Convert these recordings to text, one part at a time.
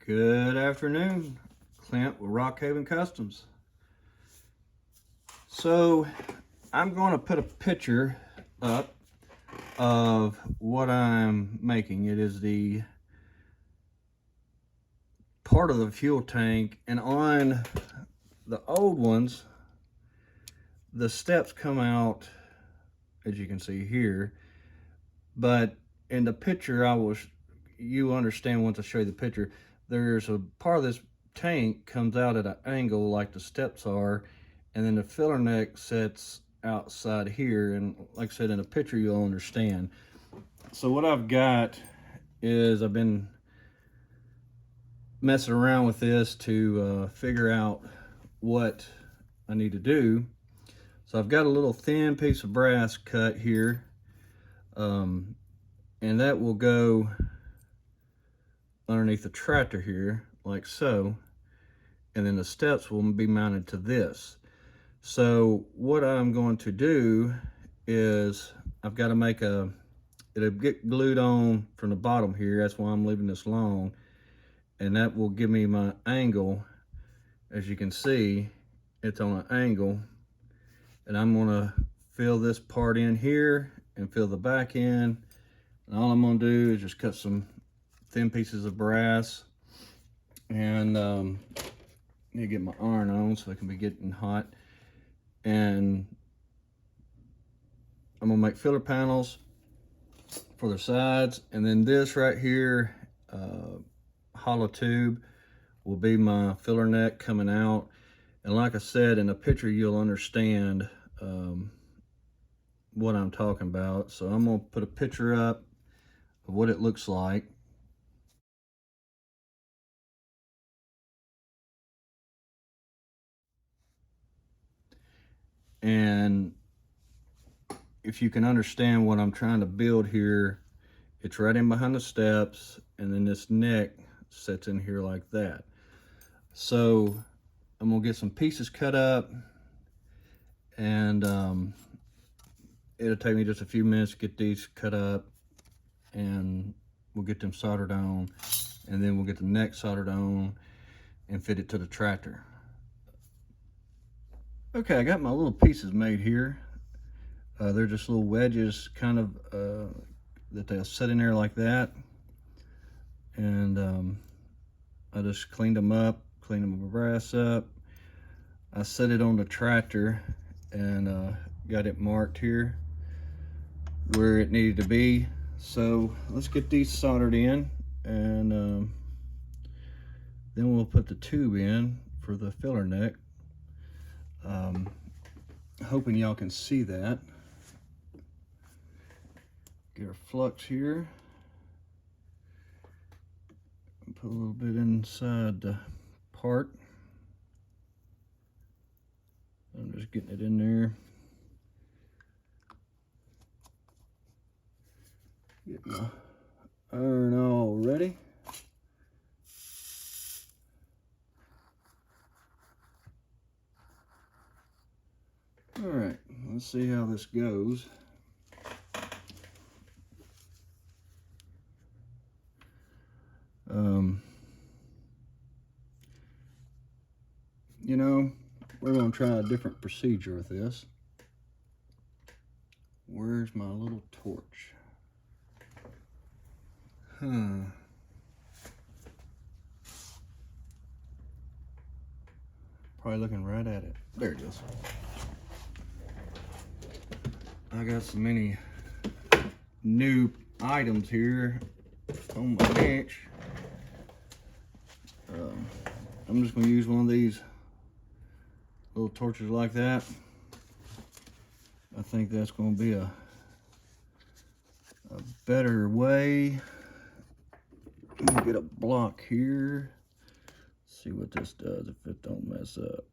Good afternoon, Clint with Rockhaven Customs. So I'm going to put a picture up of what I'm making. It is the part of the fuel tank, and on the old ones the steps come out, as you can see here, but in the picture you understand once I show you the picture, there's a part of this tank comes out at an angle like the steps are, and then the filler neck sits outside here, and like I said, in the picture you'll understand. So what I've got is I've been messing around with this to figure out what I need to do. So I've got a little thin piece of brass cut here, and that will go underneath the tractor here, like so, and then the steps will be mounted to this. So what I'm going to do is I've got to make it'll get glued on from the bottom here. That's why I'm leaving this long, and that will give me my angle. As you can see, it's on an angle, and I'm going to fill this part in here and fill the back in, and all I'm going to do is just cut some thin pieces of brass, and need to get my iron on so I can be getting hot. And I'm gonna make filler panels for the sides, and then this right here, hollow tube, will be my filler neck coming out. And like I said, in the picture you'll understand what I'm talking about. So I'm gonna put a picture up of what it looks like. And if you can understand what I'm trying to build here, it's right in behind the steps, and then this neck sits in here like that. So I'm gonna get some pieces cut up, and it'll take me just a few minutes to get these cut up, and we'll get them soldered on, and then we'll get the neck soldered on and fit it to the tractor. Okay, I got my little pieces made here. They're just little wedges, kind of that they'll sit in there like that. And I just cleaned them up, cleaned the brass up. I set it on the tractor and got it marked here where it needed to be. So let's get these soldered in, and then we'll put the tube in for the filler neck. Hoping y'all can see that. Get our flux here and put a little bit inside the part. I'm just getting it in there. Get my iron all ready. All right, let's see how this goes. You know, we're going to try a different procedure with this. Where's my little torch? Probably looking right at it. There it is. I got so many new items here on my bench. I'm just going to use one of these little torches like that. I think that's going to be a better way. Let me get a block here. See what this does if it don't mess up.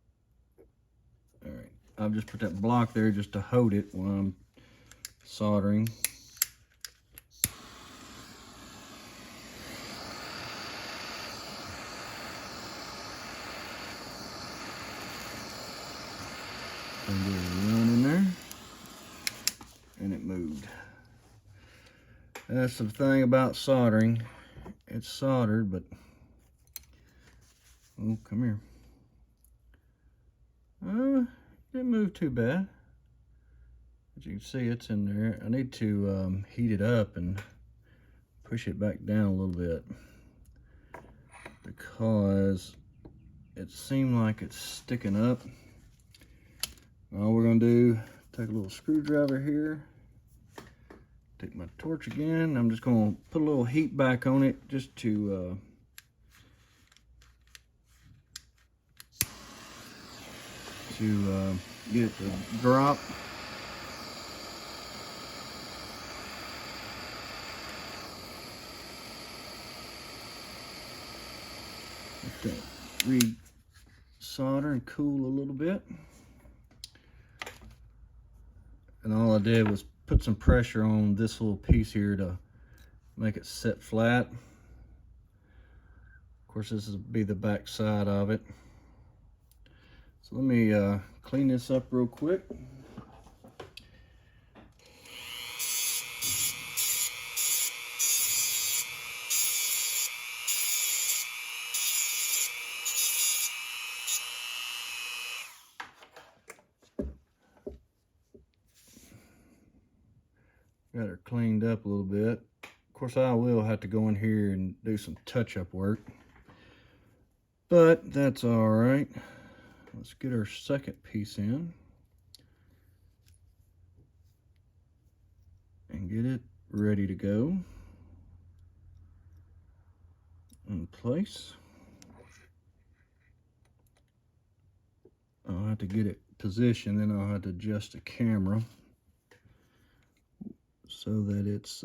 All right, I've just put that block there just to hold it when I'm soldering. And get a run in there, and it moved. That's the thing about soldering. It's soldered, but Oh, come here. Didn't move too bad. As you can see, it's in there. I need to heat it up and push it back down a little bit because it seemed like it's sticking up. All we're gonna do, take a little screwdriver here, take my torch again. I'm just gonna put a little heat back on it just to get it to drop. Let that re-solder and cool a little bit. And all I did was put some pressure on this little piece here to make it set flat. Of course, this will be the back side of it. So let me clean this up real quick. Got her cleaned up a little bit. Of course, I will have to go in here and do some touch-up work, but that's all right. Let's get our second piece in and get it ready to go in place. I'll have to get it positioned, then I'll have to adjust the camera so that it's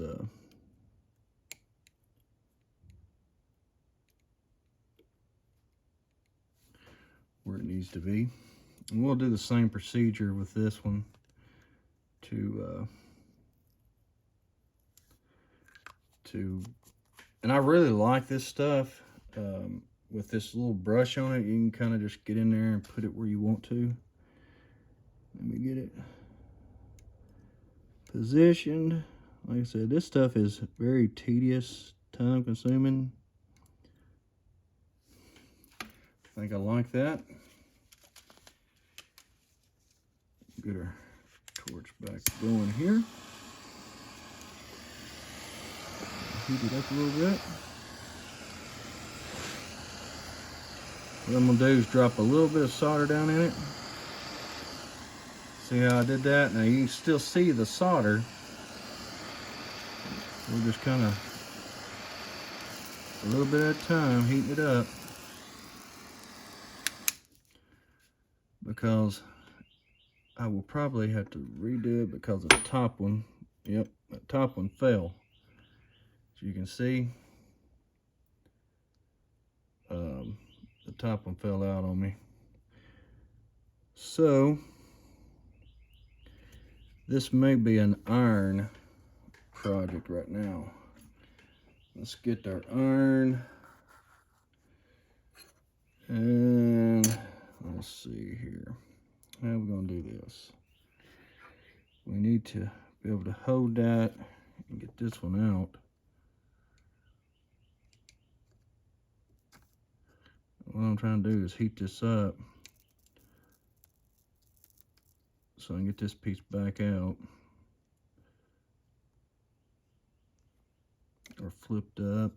where it needs to be. And we'll do the same procedure with this one and I really like this stuff. With this little brush on it, you can kind of just get in there and put it where you want to. Let me get it positioned. Like I said, this stuff is very tedious, time consuming. I think I like that. Get our torch back going here. Heat it up a little bit. What I'm gonna do is drop a little bit of solder down in it. See how I did that? Now you can still see the solder. We're just kind of a little bit at a time heating it up, because I will probably have to redo it because of the top one. Yep, the top one fell. As you can see, the top one fell out on me. So this may be an iron project right now. Let's get our iron, and let's see here. How are we gonna do this? We need to be able to hold that and get this one out. What I'm trying to do is heat this up so I can get this piece back out, or flipped up.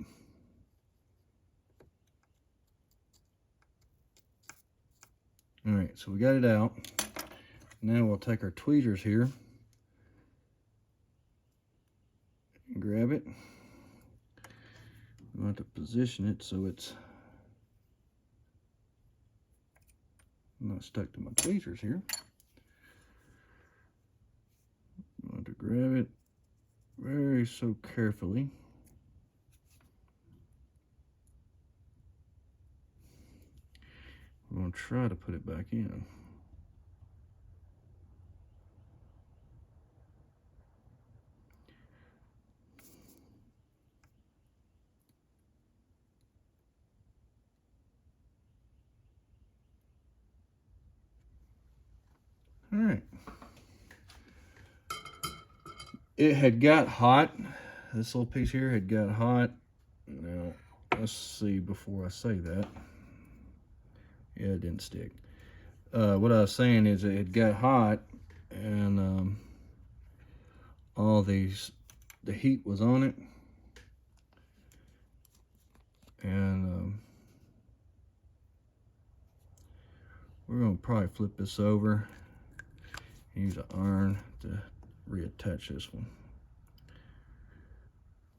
All right, so we got it out. Now we'll take our tweezers here and grab it. We want to position it so it's not stuck to my tweezers here. I want to grab it very so carefully. I'm going to try to put it back in. All right. It had got hot. This little piece here had got hot. Now, let's see before I say that. Yeah, it didn't stick. What I was saying is it got hot, and all the heat was on it, and we're gonna probably flip this over, use an iron to reattach this one,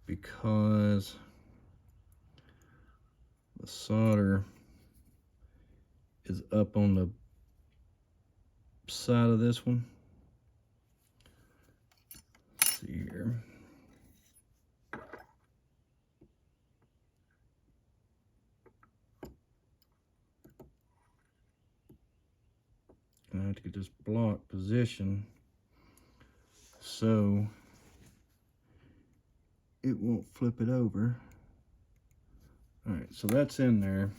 because the solder is up on the side of this one. Let's see here. I have to get this block positioned so it won't flip it over. All right, so that's in there.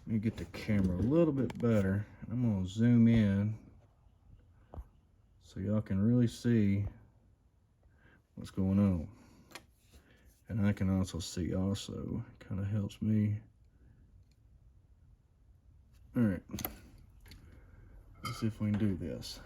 Let me get the camera a little bit better. I'm gonna zoom in so y'all can really see what's going on. And I can also see also, kind of helps me. All right, let's see if we can do this.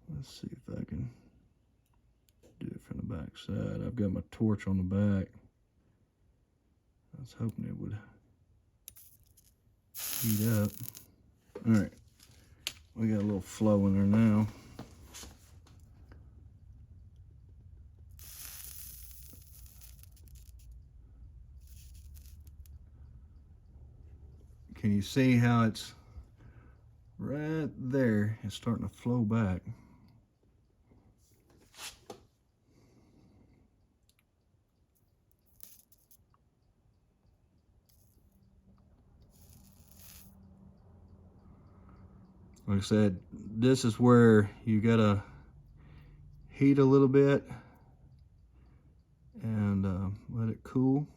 Let's see if I can do it from the back side. I've got my torch on the back. I was hoping it would heat up. All right, we got a little flow in there now. Can you see how it's right there? It's starting to flow back. Like I said, this is where you gotta heat a little bit and let it cool.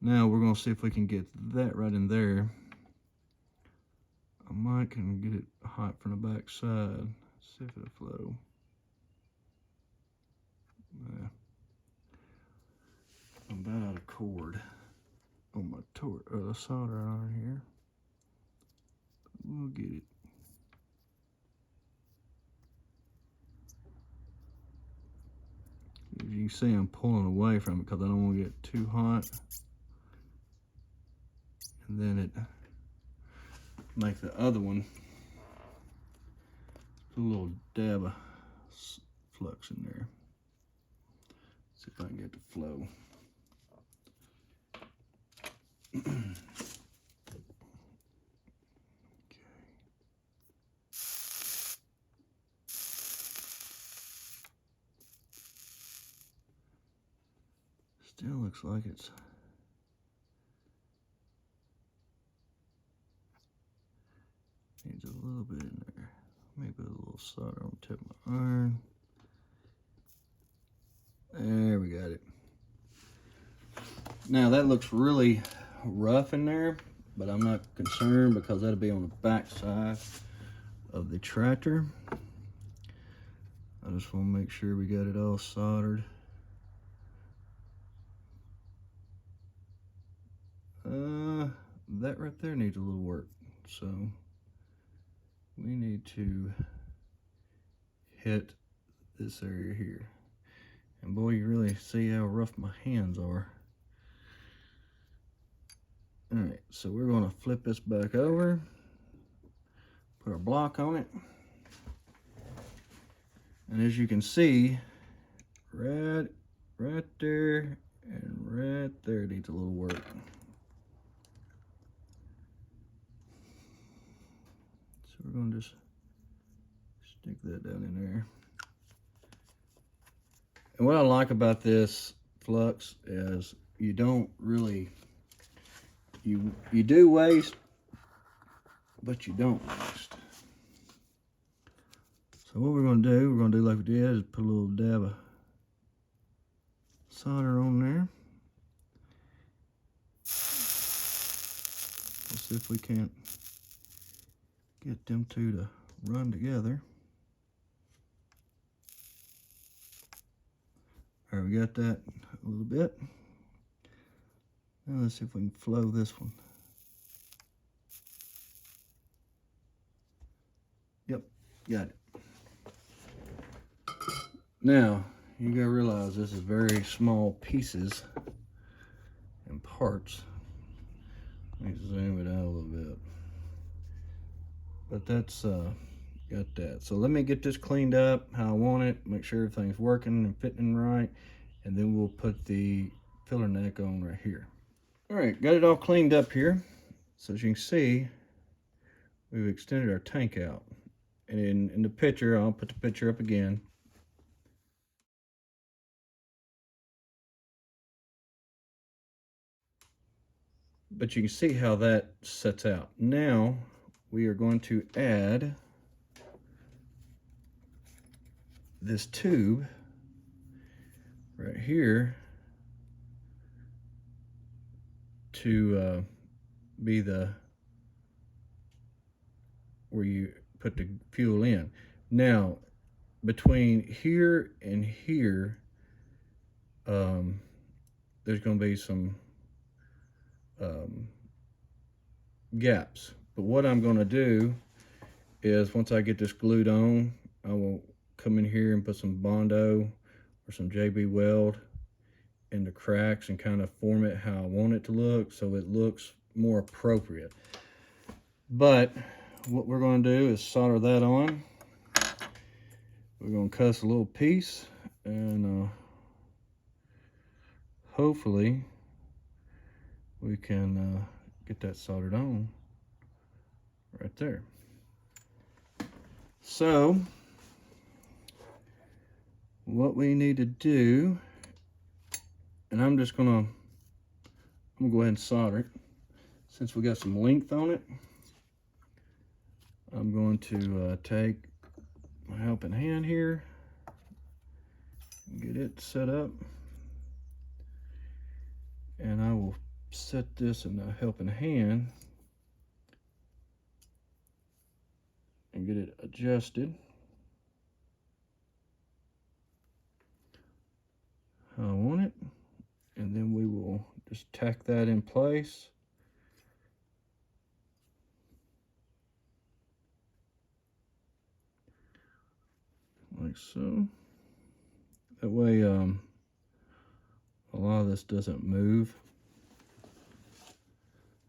Now we're gonna see if we can get that right in there. I might can get it hot from the back side. See if it'll flow. Yeah. I'm about out of cord on my solder iron here. We'll get it. As you can see, I'm pulling away from it because I don't want to get too hot. And then it make the other one put a little dab of flux in there. See if I can get it to flow. Still looks like it's needs a little bit in there. Maybe a little solder on the tip of my iron. There, we got it. Now that looks really rough in there, but I'm not concerned because that'll be on the back side of the tractor. I just want to make sure we got it all soldered. That right there needs a little work, so we need to hit this area here. And boy, you really see how rough my hands are. All right, so we're going to flip this back over, put our block on it, and as you can see, right there and right there needs a little work. So we're going to just stick that down in there. And what I like about this flux is you don't really, you do waste, but you don't waste. So what we're going to do like we did, is put a little dab of solder on there. Let's see if we can't get them two to run together. All right, we got that a little bit. Now let's see if we can flow this one. Yep, got it. Now, you gotta realize this is very small pieces and parts. Let me zoom it out a little bit. But that's got that. So let me get this cleaned up how I want it, make sure everything's working and fitting right, and then we'll put the filler neck on right here. All right, got it all cleaned up here. So as you can see, we've extended our tank out. And in the picture, I'll put the picture up again. But you can see how that sets out. Now we are going to add this tube right here to be the where you put the fuel in. Now between here and here, there's going to be some gaps. But what I'm going to do is once I get this glued on, I will come in here and put some Bondo or some JB Weld in the cracks and kind of form it how I want it to look so it looks more appropriate. But what we're going to do is solder that on. We're going to cut a little piece and hopefully we can get that soldered on right there. So what we need to do, and I'm gonna go ahead and solder it. Since we got some length on it, I'm going to take my helping hand here and get it set up. And I will set this in the helping hand and get it adjusted how I want it. And then we will just tack that in place. Like so. That way a lot of this doesn't move.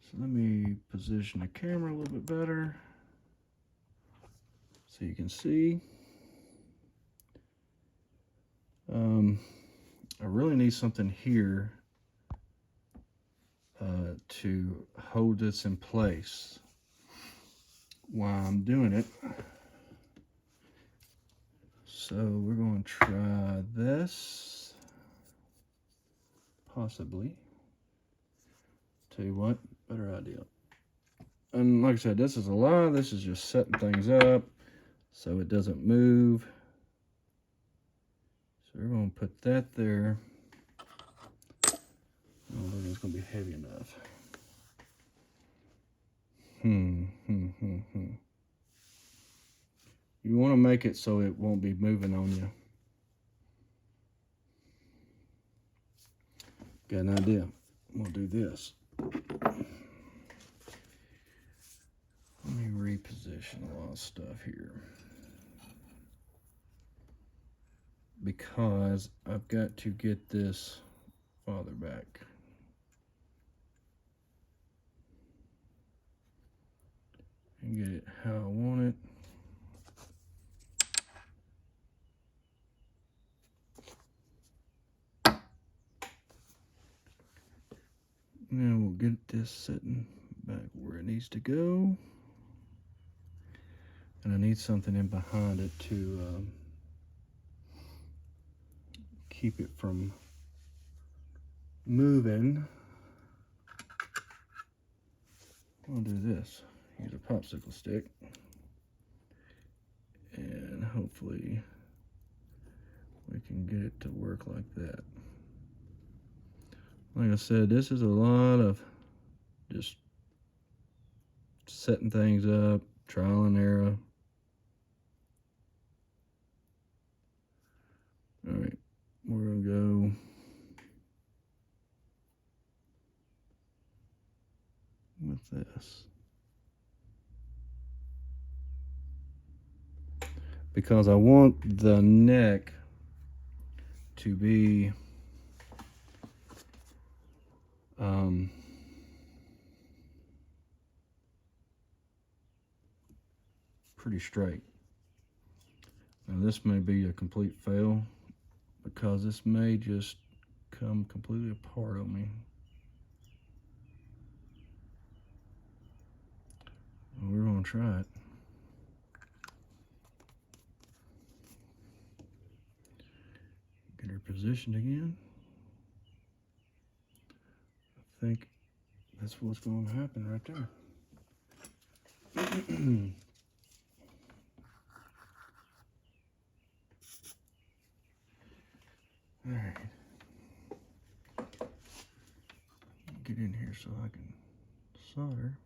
So let me position the camera a little bit better so you can see. I really need something here to hold this in place while I'm doing it. So we're going to try this, possibly. Tell you what, better idea. And like I said, this is a lot. This is just setting things up so it doesn't move. So we're going to put that there. I don't think it's going to be heavy enough. You want to make it so it won't be moving on you. Got an idea. We'll do this. Let me reposition a lot of stuff here, because I've got to get this farther back. And get it how I want it. Now we'll get this sitting back where it needs to go. And I need something in behind it to keep it from moving. I'll do this. Use a popsicle stick. And hopefully hopefully we can get it to work like that. Like I said, this is a lot of just setting things up, trial and error. All right, we're gonna go with this. Because I want the neck to be pretty straight. Now this may be a complete fail because this may just come completely apart on me. We're gonna try it. Get her positioned again. I think that's what's going to happen right there. All right. Get in here so I can solder.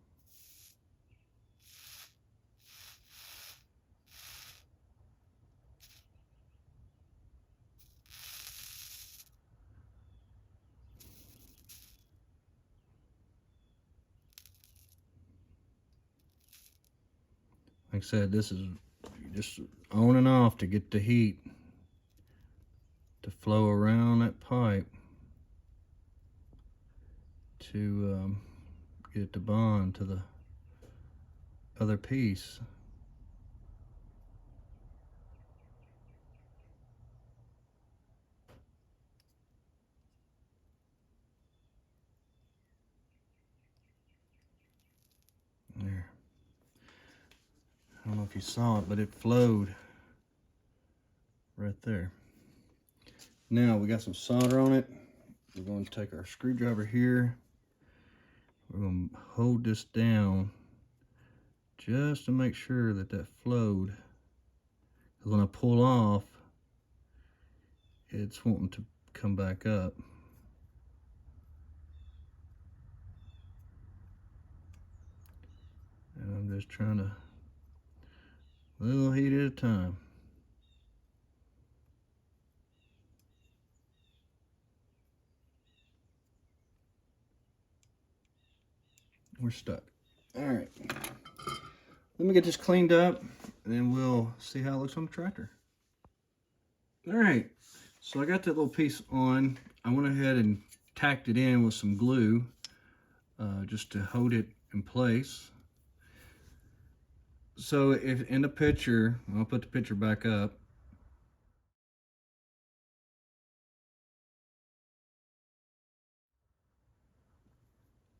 Like I said, this is just on and off to get the heat to flow around that pipe to get it to bond to the other piece. There. I don't know if you saw it, but it flowed right there. Now we got some solder on it. We're going to take our screwdriver here. We're going to hold this down just to make sure that that flowed. Because when I pull off, it's wanting to come back up. And I'm just trying to, a little heat at a time. We're stuck. All right. Let me get this cleaned up, and then we'll see how it looks on the tractor. All right. So I got that little piece on. I went ahead and tacked it in with some glue just to hold it in place. So if in the picture, I'll put the picture back up.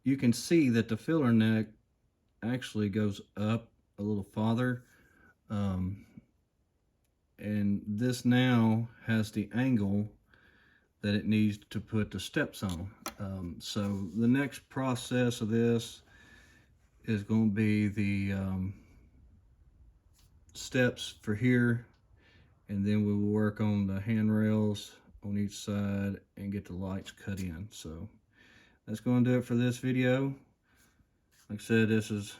You can see that the filler neck actually goes up a little farther. And this now has the angle that it needs to put the steps on. So the next process of this is going to be the steps for here, and then we will work on the handrails on each side and get the lights cut in. So that's going to do it for this video. Like I said, this is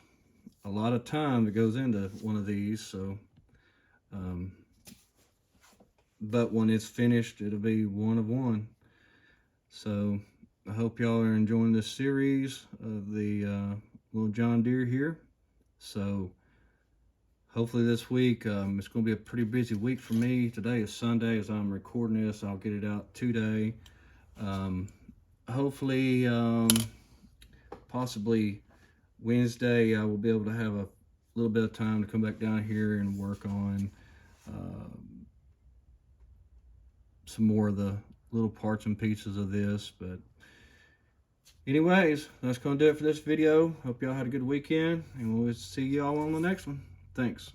a lot of time that goes into one of these, so but when it's finished, it'll be one of one. So I hope y'all are enjoying this series of the little John Deere here. So hopefully this week, it's going to be a pretty busy week for me. Today is Sunday as I'm recording this. I'll get it out today. Hopefully, possibly Wednesday, I will be able to have a little bit of time to come back down here and work on some more of the little parts and pieces of this. But anyways, that's going to do it for this video. Hope y'all had a good weekend, and we'll see y'all on the next one. Thanks.